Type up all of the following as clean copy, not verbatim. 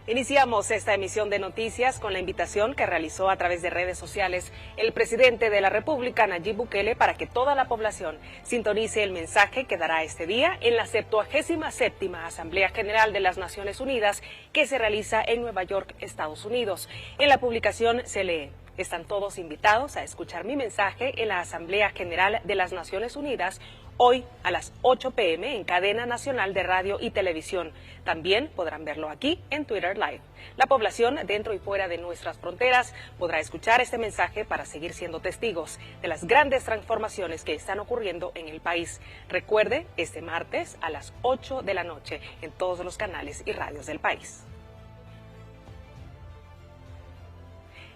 Iniciamos esta emisión de noticias con la invitación que realizó a través de redes sociales el presidente de la República, Nayib Bukele, para que toda la población sintonice el mensaje que dará este día en la 77ª Asamblea General de las Naciones Unidas que se realiza en Nueva York, Estados Unidos. En la publicación se lee: están todos invitados a escuchar mi mensaje en la Asamblea General de las Naciones Unidas hoy a las 8 p.m. en cadena nacional de radio y televisión. También podrán verlo aquí en Twitter Live. La población dentro y fuera de nuestras fronteras podrá escuchar este mensaje para seguir siendo testigos de las grandes transformaciones que están ocurriendo en el país. Recuerde, este martes a las 8 de la noche en todos los canales y radios del país.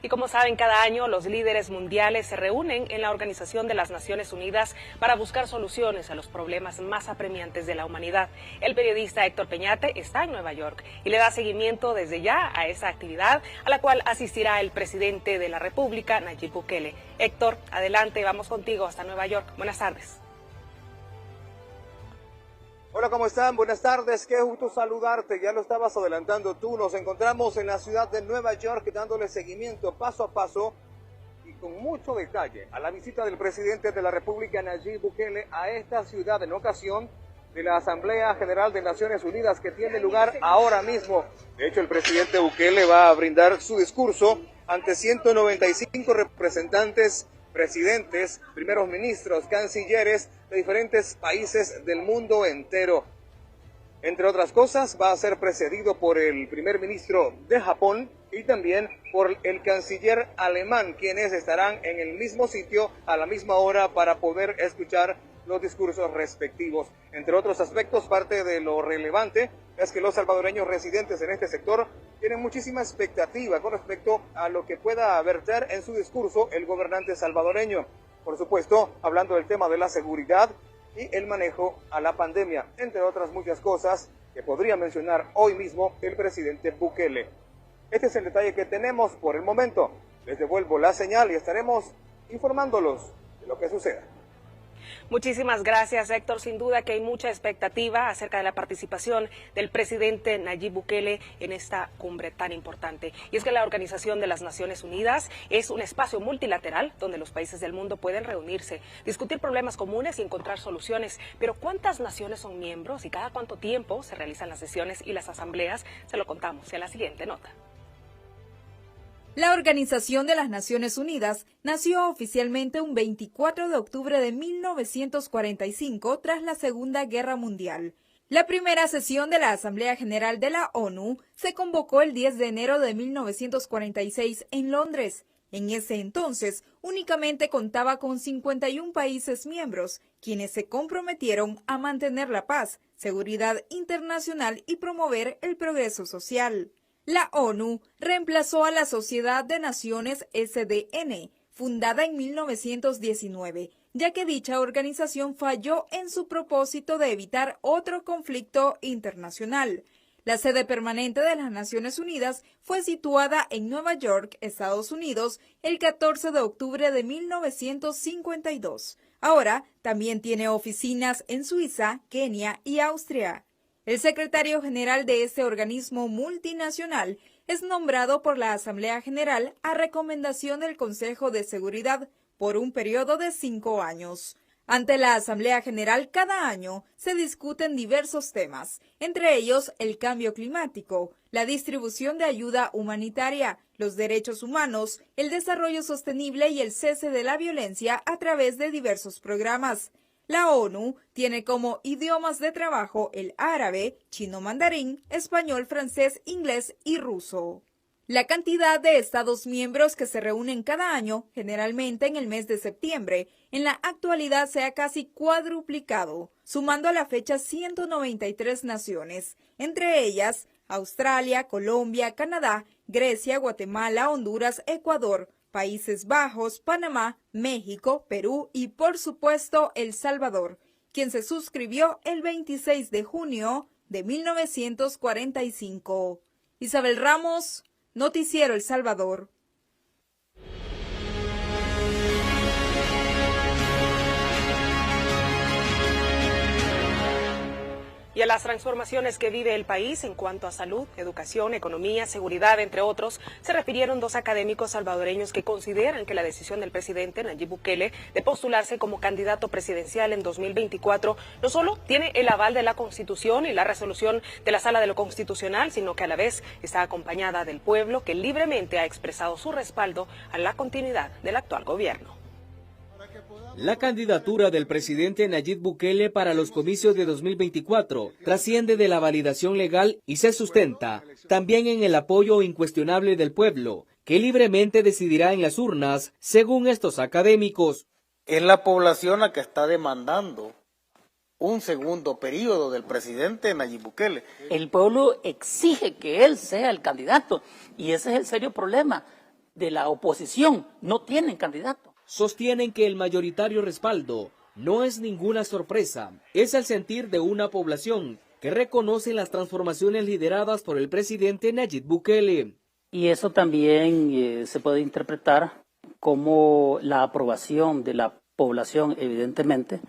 Y como saben, cada año los líderes mundiales se reúnen en la Organización de las Naciones Unidas para buscar soluciones a los problemas más apremiantes de la humanidad. El periodista Héctor Peñate está en Nueva York y le da seguimiento desde ya a esa actividad a la cual asistirá el presidente de la República, Nayib Bukele. Héctor, adelante, vamos contigo hasta Nueva York. Buenas tardes. Hola, ¿cómo están? Buenas tardes, qué gusto saludarte, ya lo estabas adelantando tú. Nos encontramos en la ciudad de Nueva York dándole seguimiento paso a paso y con mucho detalle a la visita del presidente de la República, Nayib Bukele, a esta ciudad en ocasión de la Asamblea General de Naciones Unidas que tiene lugar ahora mismo. De hecho, el presidente Bukele va a brindar su discurso ante 195 representantes, presidentes, primeros ministros, cancilleres de diferentes países del mundo entero. Entre otras cosas, va a ser precedido por el primer ministro de Japón y también por el canciller alemán, quienes estarán en el mismo sitio a la misma hora para poder escuchar los discursos respectivos. Entre otros aspectos, parte de lo relevante es que los salvadoreños residentes en este sector tienen muchísima expectativa con respecto a lo que pueda verter en su discurso el gobernante salvadoreño. Por supuesto, hablando del tema de la seguridad y el manejo a la pandemia, entre otras muchas cosas que podría mencionar hoy mismo el presidente Bukele. Este es el detalle que tenemos por el momento. Les devuelvo la señal y estaremos informándolos de lo que suceda. Muchísimas gracias, Héctor. Sin duda que hay mucha expectativa acerca de la participación del presidente Nayib Bukele en esta cumbre tan importante. Y es que la Organización de las Naciones Unidas es un espacio multilateral donde los países del mundo pueden reunirse, discutir problemas comunes y encontrar soluciones. Pero ¿cuántas naciones son miembros y cada cuánto tiempo se realizan las sesiones y las asambleas? Se lo contamos en la siguiente nota. La Organización de las Naciones Unidas nació oficialmente un 24 de octubre de 1945 tras la Segunda Guerra Mundial. La primera sesión de la Asamblea General de la ONU se convocó el 10 de enero de 1946 en Londres. En ese entonces, únicamente contaba con 51 países miembros, quienes se comprometieron a mantener la paz, seguridad internacional y promover el progreso social. La ONU reemplazó a la Sociedad de Naciones SDN, fundada en 1919, ya que dicha organización falló en su propósito de evitar otro conflicto internacional. La sede permanente de las Naciones Unidas fue situada en Nueva York, Estados Unidos, el 14 de octubre de 1952. Ahora también tiene oficinas en Suiza, Kenia y Austria. El secretario general de este organismo multinacional es nombrado por la Asamblea General a recomendación del Consejo de Seguridad por un periodo de 5 años. Ante la Asamblea General cada año se discuten diversos temas, entre ellos el cambio climático, la distribución de ayuda humanitaria, los derechos humanos, el desarrollo sostenible y el cese de la violencia a través de diversos programas. La ONU tiene como idiomas de trabajo el árabe, chino mandarín, español, francés, inglés y ruso. La cantidad de Estados miembros que se reúnen cada año, generalmente en el mes de septiembre, en la actualidad se ha casi cuadruplicado, sumando a la fecha 193 naciones, entre ellas Australia, Colombia, Canadá, Grecia, Guatemala, Honduras, Ecuador, Países Bajos, Panamá, México, Perú y, por supuesto, El Salvador, quien se suscribió el 26 de junio de 1945. Isabel Ramos, Noticiero El Salvador. Y Y a las transformaciones que vive el país en cuanto a salud, educación, economía, seguridad, entre otros, se refirieron dos académicos salvadoreños que consideran que la decisión del presidente Nayib Bukele de postularse como candidato presidencial en 2024 no solo tiene el aval de la Constitución y la resolución de la Sala de lo Constitucional, sino que a la vez está acompañada del pueblo que libremente ha expresado su respaldo a la continuidad del actual gobierno. La candidatura del presidente Nayib Bukele para los comicios de 2024 trasciende de la validación legal y se sustenta también en el apoyo incuestionable del pueblo, que libremente decidirá en las urnas, según estos académicos. Es la población la que está demandando un segundo periodo del presidente Nayib Bukele. El pueblo exige que él sea el candidato y ese es el serio problema de la oposición, no tienen candidato. Sostienen que el mayoritario respaldo no es ninguna sorpresa, es el sentir de una población que reconoce las transformaciones lideradas por el presidente Nayib Bukele. Y eso también se puede interpretar como la aprobación de la población, evidentemente,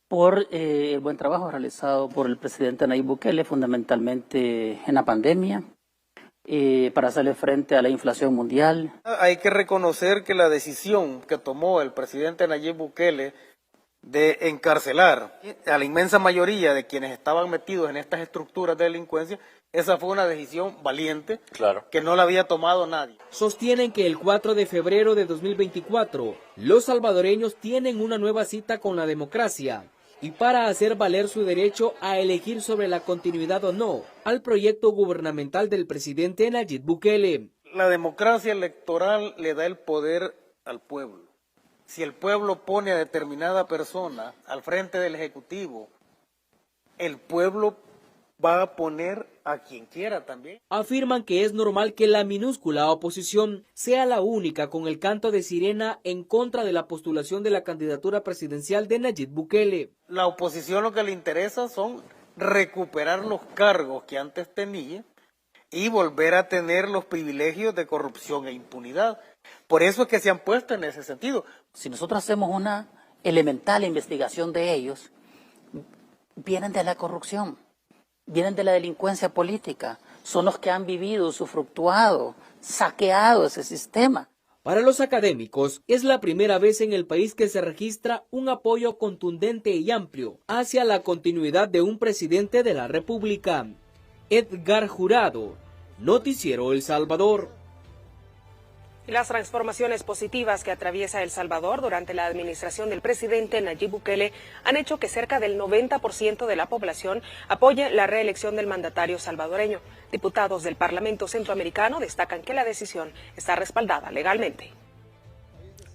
por el buen trabajo realizado por el presidente Nayib Bukele, fundamentalmente en la pandemia, para hacerle frente a la inflación mundial. Hay que reconocer que la decisión que tomó el presidente Nayib Bukele de encarcelar a la inmensa mayoría de quienes estaban metidos en estas estructuras de delincuencia, esa fue una decisión valiente, claro, que no la había tomado nadie. Sostienen que el 4 de febrero de 2024 los salvadoreños tienen una nueva cita con la democracia y para hacer valer su derecho a elegir sobre la continuidad o no al proyecto gubernamental del presidente Nayib Bukele. La democracia electoral le da el poder al pueblo. Si el pueblo pone a determinada persona al frente del Ejecutivo, el pueblo va a poner a quien quiera también. Afirman que es normal que la minúscula oposición sea la única con el canto de sirena en contra de la postulación de la candidatura presidencial de Nayib Bukele. La oposición lo que le interesa son recuperar los cargos que antes tenía y volver a tener los privilegios de corrupción e impunidad. Por eso es que se han puesto en ese sentido. Si nosotros hacemos una elemental investigación de ellos, vienen de la corrupción, vienen de la delincuencia política, son los que han vivido, usufructuado, saqueado ese sistema. Para los académicos, es la primera vez en el país que se registra un apoyo contundente y amplio hacia la continuidad de un presidente de la República. Edgar Jurado, Noticiero El Salvador. Las transformaciones positivas que atraviesa El Salvador durante la administración del presidente Nayib Bukele han hecho que cerca del 90% de la población apoye la reelección del mandatario salvadoreño. Diputados del Parlamento Centroamericano destacan que la decisión está respaldada legalmente.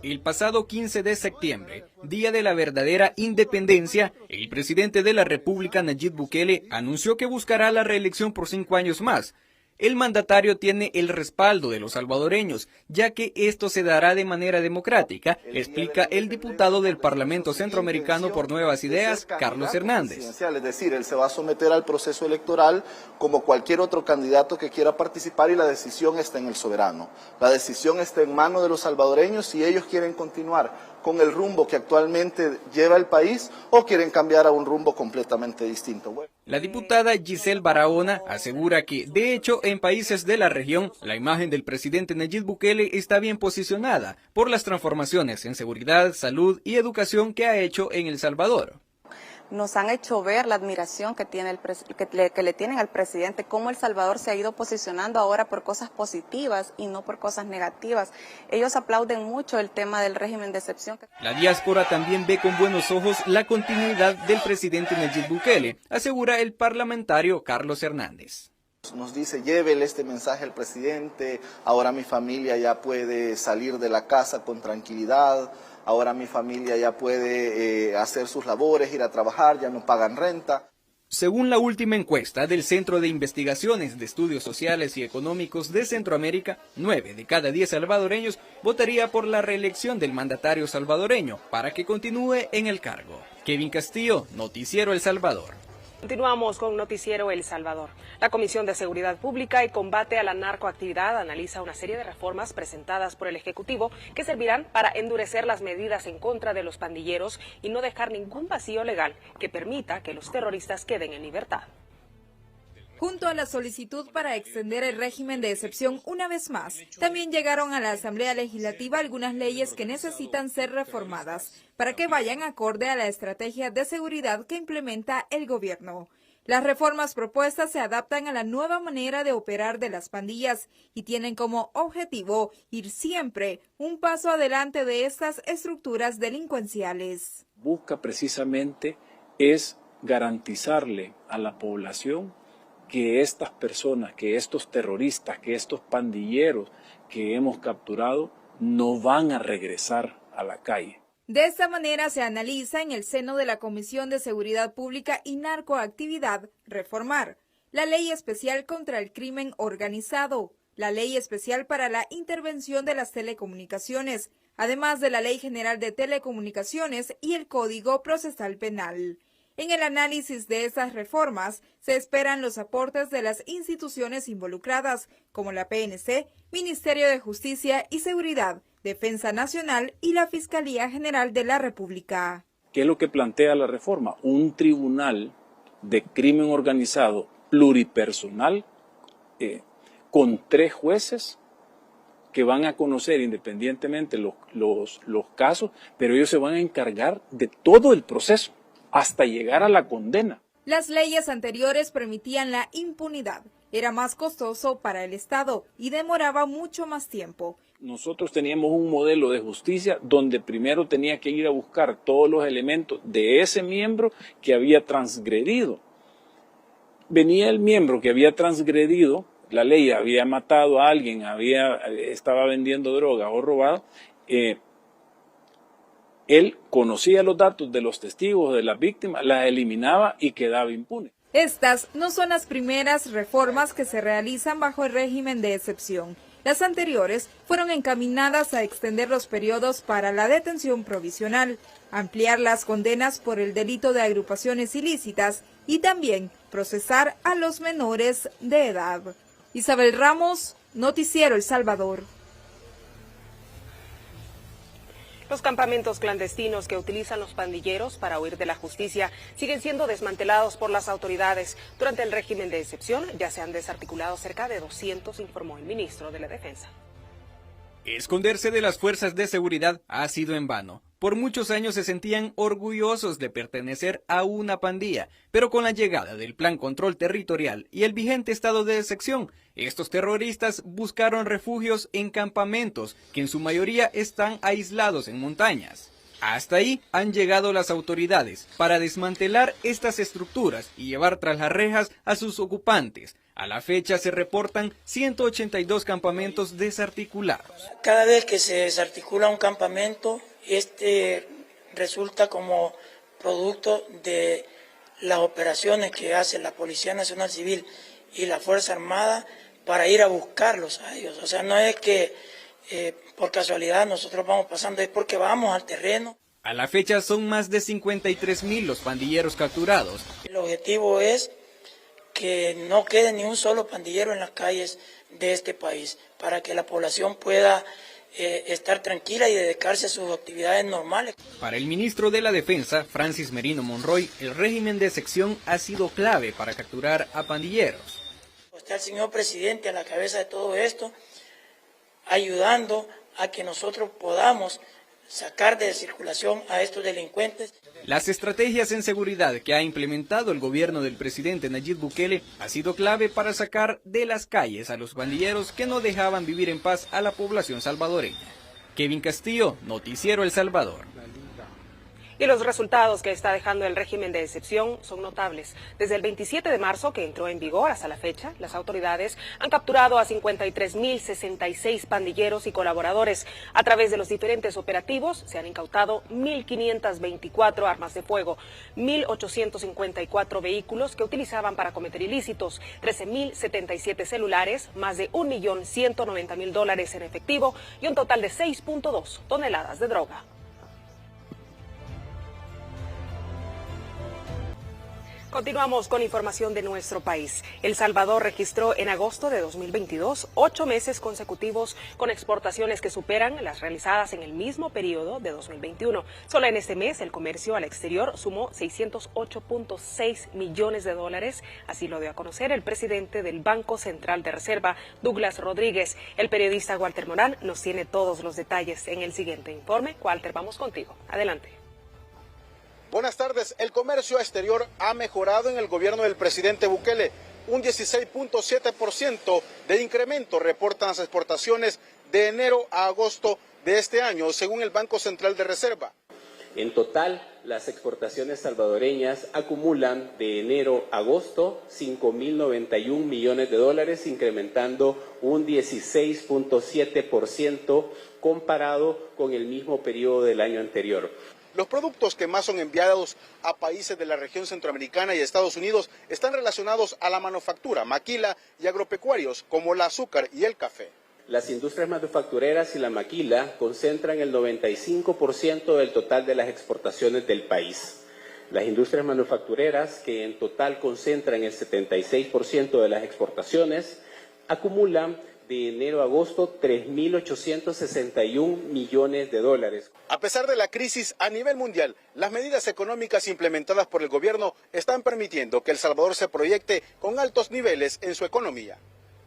El pasado 15 de septiembre, día de la verdadera independencia, el presidente de la República, Nayib Bukele, anunció que buscará la reelección por 5 años más. El mandatario tiene el respaldo de los salvadoreños, ya que esto se dará de manera democrática, explica el diputado del Parlamento Centroamericano por Nuevas Ideas, Carlos Hernández. Es decir, él se va a someter al proceso electoral como cualquier otro candidato que quiera participar y la decisión está en el soberano. La decisión está en manos de los salvadoreños si ellos quieren continuar con el rumbo que actualmente lleva el país o quieren cambiar a un rumbo completamente distinto. La diputada Giselle Barahona asegura que, de hecho, en países de la región, la imagen del presidente Nayib Bukele está bien posicionada por las transformaciones en seguridad, salud y educación que ha hecho en El Salvador. Nos han hecho ver la admiración que le tienen al presidente, cómo El Salvador se ha ido posicionando ahora por cosas positivas y no por cosas negativas. Ellos aplauden mucho el tema del régimen de excepción. La diáspora también ve con buenos ojos la continuidad del presidente Nayib Bukele, asegura el parlamentario Carlos Hernández. Nos dice, llévele este mensaje al presidente, ahora mi familia ya puede salir de la casa con tranquilidad, ahora mi familia ya puede hacer sus labores, ir a trabajar, ya no pagan renta. Según la última encuesta del Centro de Investigaciones de Estudios Sociales y Económicos de Centroamérica, 9 de cada 10 salvadoreños votaría por la reelección del mandatario salvadoreño para que continúe en el cargo. Kevin Castillo, Noticiero El Salvador. Continuamos con Noticiero El Salvador. La Comisión de Seguridad Pública y Combate a la Narcoactividad analiza una serie de reformas presentadas por el Ejecutivo que servirán para endurecer las medidas en contra de los pandilleros y no dejar ningún vacío legal que permita que los terroristas queden en libertad. Junto a la solicitud para extender el régimen de excepción una vez más, también llegaron a la Asamblea Legislativa algunas leyes que necesitan ser reformadas para que vayan acorde a la estrategia de seguridad que implementa el gobierno. Las reformas propuestas se adaptan a la nueva manera de operar de las pandillas y tienen como objetivo ir siempre un paso adelante de estas estructuras delincuenciales. Busca precisamente es garantizarle a la población que estas personas, que estos terroristas, que estos pandilleros que hemos capturado no van a regresar a la calle. De esta manera se analiza en el seno de la Comisión de Seguridad Pública y Narcoactividad reformar la Ley Especial contra el Crimen Organizado, la Ley Especial para la Intervención de las Telecomunicaciones, además de la Ley General de Telecomunicaciones y el Código Procesal Penal. En el análisis de estas reformas se esperan los aportes de las instituciones involucradas, como la PNC, Ministerio de Justicia y Seguridad, Defensa Nacional y la Fiscalía General de la República. ¿Qué es lo que plantea la reforma? Un tribunal de crimen organizado pluripersonal con 3 jueces que van a conocer independientemente los casos, pero ellos se van a encargar de todo el proceso hasta llegar a la condena. Las leyes anteriores permitían la impunidad. Era más costoso para el Estado y demoraba mucho más tiempo. Nosotros teníamos un modelo de justicia donde primero tenía que ir a buscar todos los elementos de ese miembro que había transgredido. Venía el miembro que había transgredido la ley, había matado a alguien, estaba vendiendo droga o robado, él conocía los datos de los testigos, de las víctimas, las eliminaba y quedaba impune. Estas no son las primeras reformas que se realizan bajo el régimen de excepción. Las anteriores fueron encaminadas a extender los periodos para la detención provisional, ampliar las condenas por el delito de agrupaciones ilícitas y también procesar a los menores de edad. Isabel Ramos, Noticiero El Salvador. Los campamentos clandestinos que utilizan los pandilleros para huir de la justicia siguen siendo desmantelados por las autoridades. Durante el régimen de excepción ya se han desarticulado cerca de 200, informó el ministro de la Defensa. Esconderse de las fuerzas de seguridad ha sido en vano. Por muchos años se sentían orgullosos de pertenecer a una pandilla, pero con la llegada del Plan Control Territorial y el vigente estado de excepción, estos terroristas buscaron refugios en campamentos que en su mayoría están aislados en montañas. Hasta ahí han llegado las autoridades para desmantelar estas estructuras y llevar tras las rejas a sus ocupantes. A la fecha se reportan 182 campamentos desarticulados. Cada vez que se desarticula un campamento, resulta como producto de las operaciones que hace la Policía Nacional Civil y la Fuerza Armada para ir a buscarlos a ellos. O sea, no es que por casualidad nosotros vamos pasando, es porque vamos al terreno. A la fecha son más de 53.000 los pandilleros capturados. El objetivo es que no quede ni un solo pandillero en las calles de este país, para que la población pueda estar tranquila y dedicarse a sus actividades normales. Para el ministro de la Defensa, Francis Merino Monroy, el régimen de excepción ha sido clave para capturar a pandilleros. Está el señor presidente a la cabeza de todo esto, ayudando a que nosotros podamos sacar de circulación a estos delincuentes. Las estrategias en seguridad que ha implementado el gobierno del presidente Nayib Bukele ha sido clave para sacar de las calles a los pandilleros que no dejaban vivir en paz a la población salvadoreña. Kevin Castillo, Noticiero El Salvador. Y los resultados que está dejando el régimen de excepción son notables. Desde el 27 de marzo, que entró en vigor hasta la fecha, las autoridades han capturado a 53.066 pandilleros y colaboradores. A través de los diferentes operativos se han incautado 1.524 armas de fuego, 1.854 vehículos que utilizaban para cometer ilícitos, 13.077 celulares, más de $1.190.000 en efectivo y un total de 6.2 toneladas de droga. Continuamos con información de nuestro país. El Salvador registró en agosto de 2022 8 meses consecutivos con exportaciones que superan las realizadas en el mismo periodo de 2021. Solo en este mes el comercio al exterior sumó 608.6 millones de dólares. Así lo dio a conocer el presidente del Banco Central de Reserva, Douglas Rodríguez. El periodista Walter Morán nos tiene todos los detalles en el siguiente informe. Walter, vamos contigo. Adelante. Buenas tardes. El comercio exterior ha mejorado en el gobierno del presidente Bukele. Un 16.7% de incremento reportan las exportaciones de enero a agosto de este año, según el Banco Central de Reserva. En total, las exportaciones salvadoreñas acumulan de enero a agosto 5.091 millones de dólares, incrementando un 16.7% comparado con el mismo periodo del año anterior. Los productos que más son enviados a países de la región centroamericana y Estados Unidos están relacionados a la manufactura, maquila y agropecuarios, como el azúcar y el café. Las industrias manufactureras y la maquila concentran el 95% del total de las exportaciones del país. Las industrias manufactureras, que en total concentran el 76% de las exportaciones, acumulan de enero a agosto 3.861 millones de dólares. A pesar de la crisis a nivel mundial, las medidas económicas implementadas por el gobierno están permitiendo que El Salvador se proyecte con altos niveles en su economía.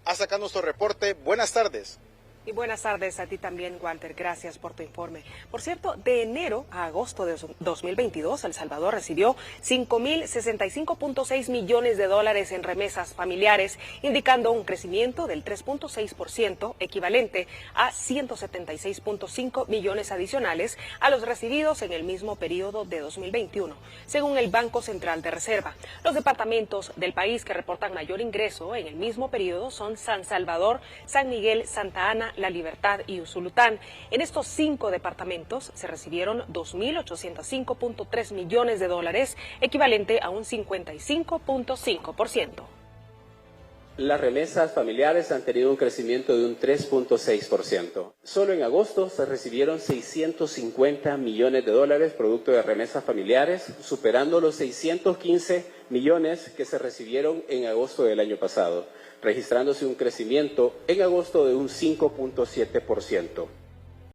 Hasta acá nuestro reporte. Buenas tardes. Y buenas tardes a ti también, Walter. Gracias por tu informe. Por cierto, de enero a agosto de 2022, El Salvador recibió 5.065.6 millones de dólares en remesas familiares, indicando un crecimiento del 3.6%, equivalente a 176.5 millones adicionales a los recibidos en el mismo periodo de 2021, según el Banco Central de Reserva. Los departamentos del país que reportan mayor ingreso en el mismo periodo son San Salvador, San Miguel, Santa Ana, La Libertad y Usulután. En estos 5 departamentos se recibieron 2.805.3 millones de dólares, equivalente a un 55.5%. Las remesas familiares han tenido un crecimiento de un 3.6%. Solo en agosto se recibieron 650 millones de dólares producto de remesas familiares, superando los 615 millones que se recibieron en agosto del año pasado, registrándose un crecimiento en agosto de un 5.7%.